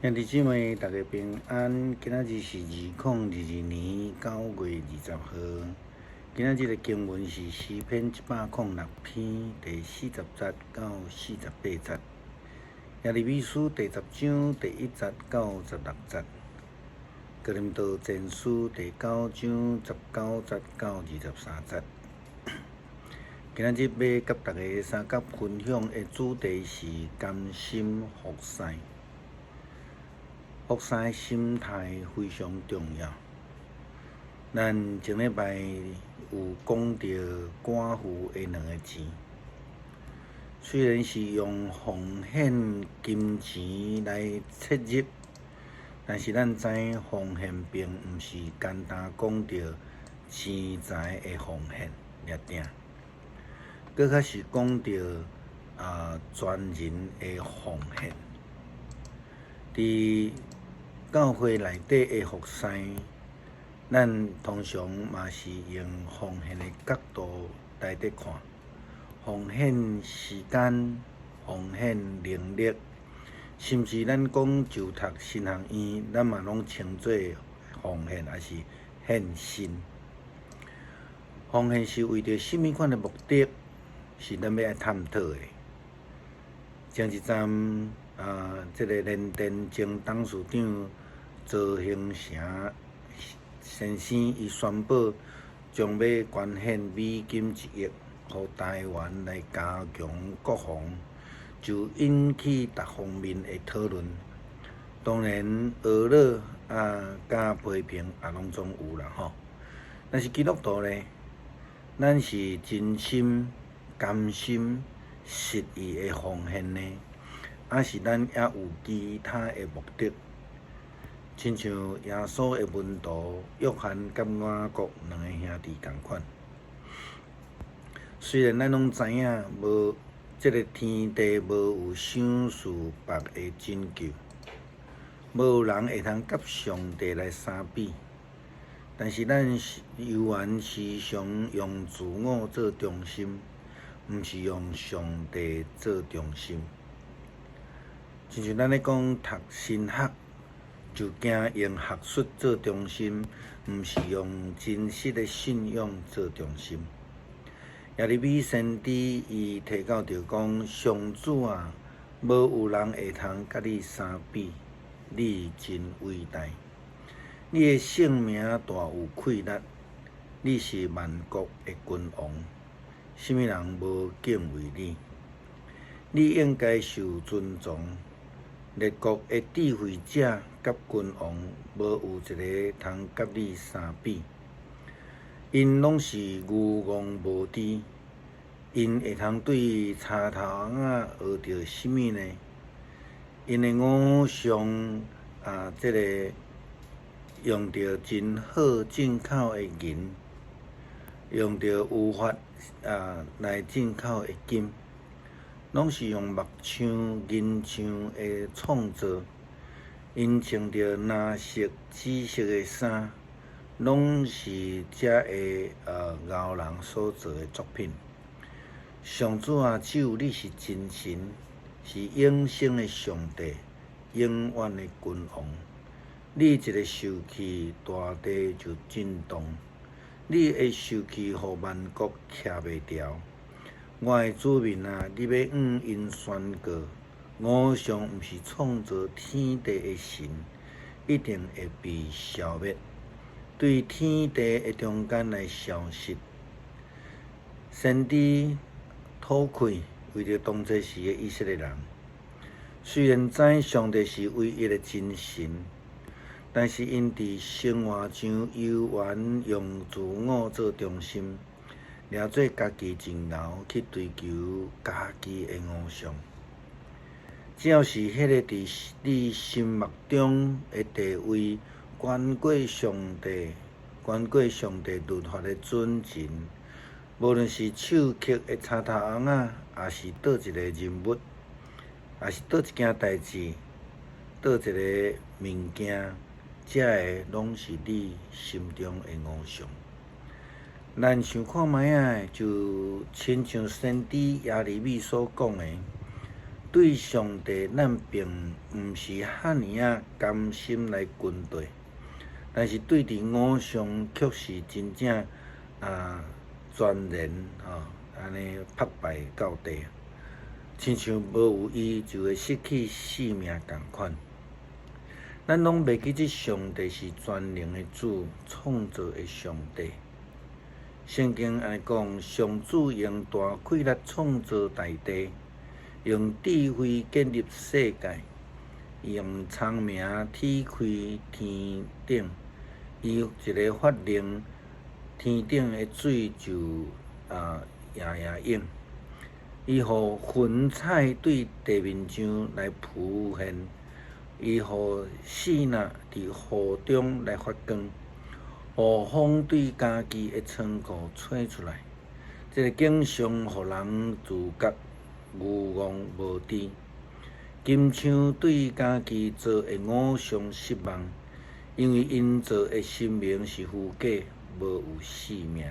兄弟姊妹，大家平安。今仔日是2022年9月20号。今仔日的经文是诗篇106篇第40节到48节，耶利米书第10章第1节到16节，哥林多前书第9章19节到23节。今仔日要甲大家三角分享的主题是甘心服侍。服侍的心态非常重要。咱前礼拜有讲到寡妇的2个字，虽然是用奉献金钱来切入，但是咱知影奉献并毋是简单讲到钱财的奉献掠定，搁较是讲到全人的奉献。伫教会内底的服侍，咱通常嘛是用奉献的角度来伫看，奉献时间、奉献能力，甚至咱讲就读神学院，咱嘛拢称做奉献，还是献身。奉献是为着甚物款的目的，是咱要爱探讨的。前一站这个联电前董事长赵兴成先生，伊宣布将要捐献美金1亿，予台湾来加强国防，就引起各方面的讨论。当然，娱乐甲批评也拢总有啦吼。但是基督徒呢，咱是真心、甘心、实意的奉献呢，还是咱也有其他的目的？亲像耶稣的门徒约翰甲雅各2个兄弟同款。虽然咱拢知影，无这个天地无有想事别的拯救，无有人会通甲上帝来相比，但是咱犹原时常用自我做中心，毋是用上帝做中心。亲像咱咧讲读神学，就惊用学术做中心，毋是用真实的信仰做中心。耶利米先知伊提到着讲，上主啊，无有人会通甲你相比，你真伟大，你的性命大有气力，你是万国的君王，什么人无敬畏你？你应该受尊重。列国的智慧者甲君王，无有一个通甲你相比。因拢是愚妄无知，因会通对柴头翁仔学着什么呢？因的偶像这个用着真好进口的银，用着有法来进口的金。拢是用木枪、银枪的创造，因穿着蓝色、紫色的衫，拢是遮的牛人所做的作品。上主啊，只有你是真神，是永生的上帝，永远的君王。你一个受气，大地就震动；你会受气，互万国徛袂牢。我的子民啊，你要因宣告，偶像毋是创造天地的神，一定会被消灭，对天地的中间来消失。先知吐气，为着当作时的以色列人，虽然知上帝是唯一的真神，但是因伫生活上犹原用自我做中心。抓做家己真牛去追求家己的偶像，只要是迄个伫你心目中的地位悬过上帝、悬过上帝律法的准绳，无论是手刻的柴头翁仔，也是倒一个人物，也是倒一件代志，倒一个物件，这个拢是你心中的偶像。咱想看卖啊，就亲像先知耶利米所讲的，对上帝，咱并毋是遐尼啊甘心来跟对，但是对伫偶像却是真正全然安尼拍败到底，亲像无有伊就会失去性命共款。咱拢袂记即上帝是全能的主，创造的上帝。圣经安尼讲，上主用大气力创造大地，用智慧建立世界，用聪明铁开天顶。伊一个法令，天顶的水就映。伊互云彩对地面上来浮现。伊互四若伫雨中来发光，互风对家己的仓库吹出来。这个景象互人自觉牛戆无知。金枪对家己做的偶像失望，因为因做的神明是虚假，无有性命。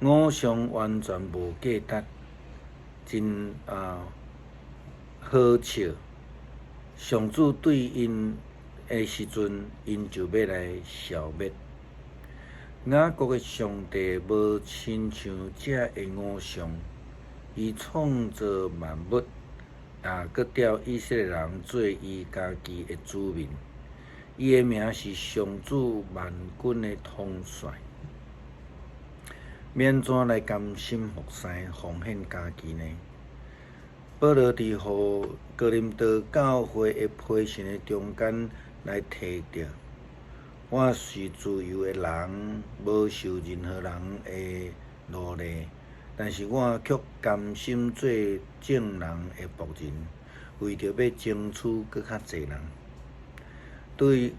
偶像完全无价值，真好笑。上主对因的时阵，因就要来消灭。雅各的上帝无亲像这的偶像，伊创造万物，佮调以色列人做伊家己的子民。伊的名是上主万军的统帅，免怎来甘心服侍、奉献家己呢？保罗伫互哥林多教会的批信的中间来提到，我是自由的人，无受任何人的奴隶，但是我却甘心做正人的仆人，为着要争取搁较侪人。对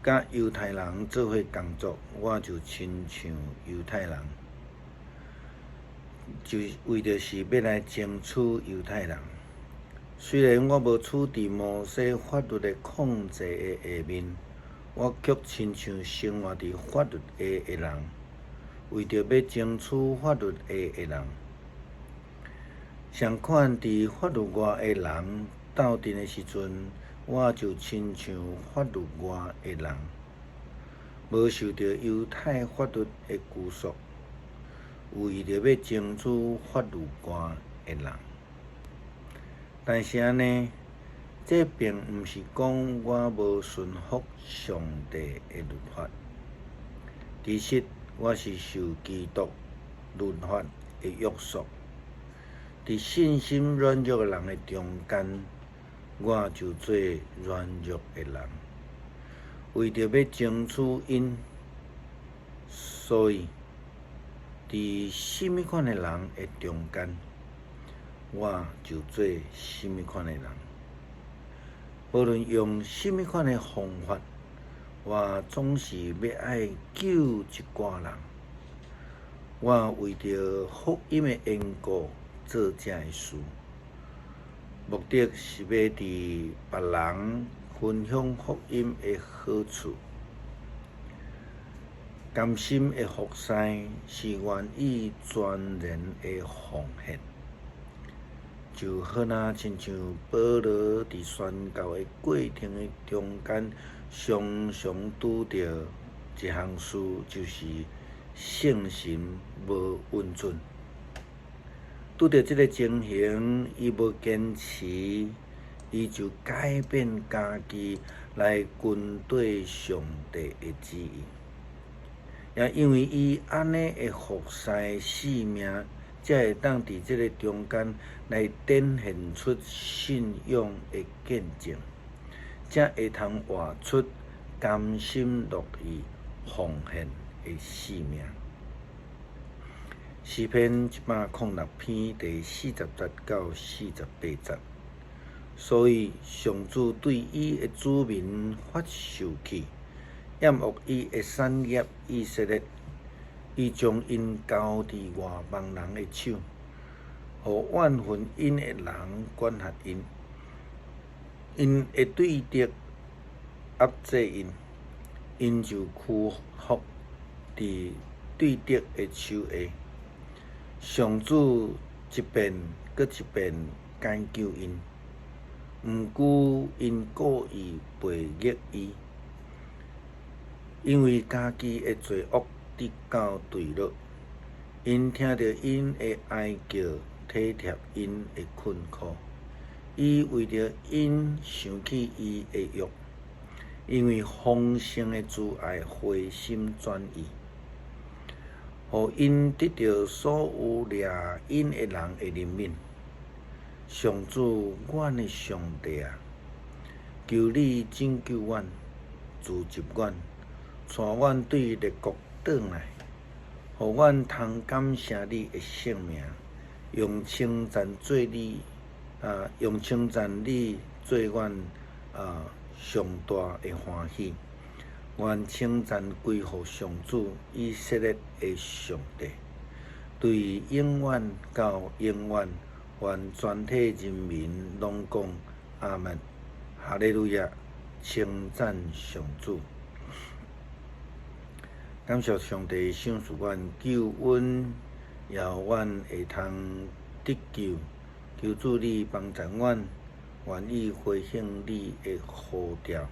甲犹太人做伙工作，我就亲像犹太人。就为着是要来争取犹太人。虽然我无处伫摩西法律的控制的下面，我却亲像生活伫法律下的人，为着要争取法律下的人。相款伫法律外的人斗阵的时阵，我就亲像法律外的人，无受到犹太法律的拘束。为着要争取法律外的人，但是安尼，这并毋是讲我无顺服上帝的律法。其实我是受基督律法的约束。伫信心软弱的人的中间，我就做软弱的人，为着要争取因，所以。伫什么款的人的中间，我就做什么款的人。无论用什么款的方法，我总是要爱救一寡人。我为着福音的缘故做这的事，目的是要伫别人分享福音的好处。甘心的服侍是愿意全然的奉献，就好亲像保罗伫宣教的过程的中间，常常拄着一项事，就是圣神无温存。拄着这个情形，伊无坚持，伊就改变家己来跟对上帝的旨意。也因为伊安尼的服侍使命，才会当伫这个中间来展现出信仰的见证，才会通活出甘心乐意奉献的使命。诗篇106篇第40节到48节。所以上主对伊的子民发受气。厌恶伊的产业以色列，伊将因交伫外邦人的手，互怨恨因的人管辖因，因会对敌压制因，因就屈服伫对敌的手下。上主一遍搁一遍解救因，毋惧因故意背逆伊，因为家己的罪恶直到坠落。因听着因的哀叫，体贴因的困苦。伊为着因想起伊的约，因为丰盛的慈爱回心转意，互因得到所有掠因的人的怜悯。上主，阮的上帝啊，求你拯救阮，自集阮，带阮对列国转来，互阮通感谢你的圣名，用称赞你做阮上大的欢喜。愿称赞归乎上主以色列的上帝，对永远到永远。愿全体人民拢讲阿门，哈利路亚，称赞上主。感谢上帝赏赐阮救恩，也阮会通得救。求主你帮助阮，愿意回应你的呼召，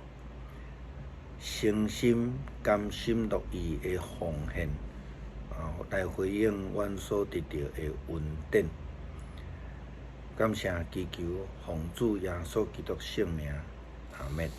诚心甘心乐意的奉献，来回应阮所得到的恩典。感谢祈求，奉主耶稣基督圣名，阿门。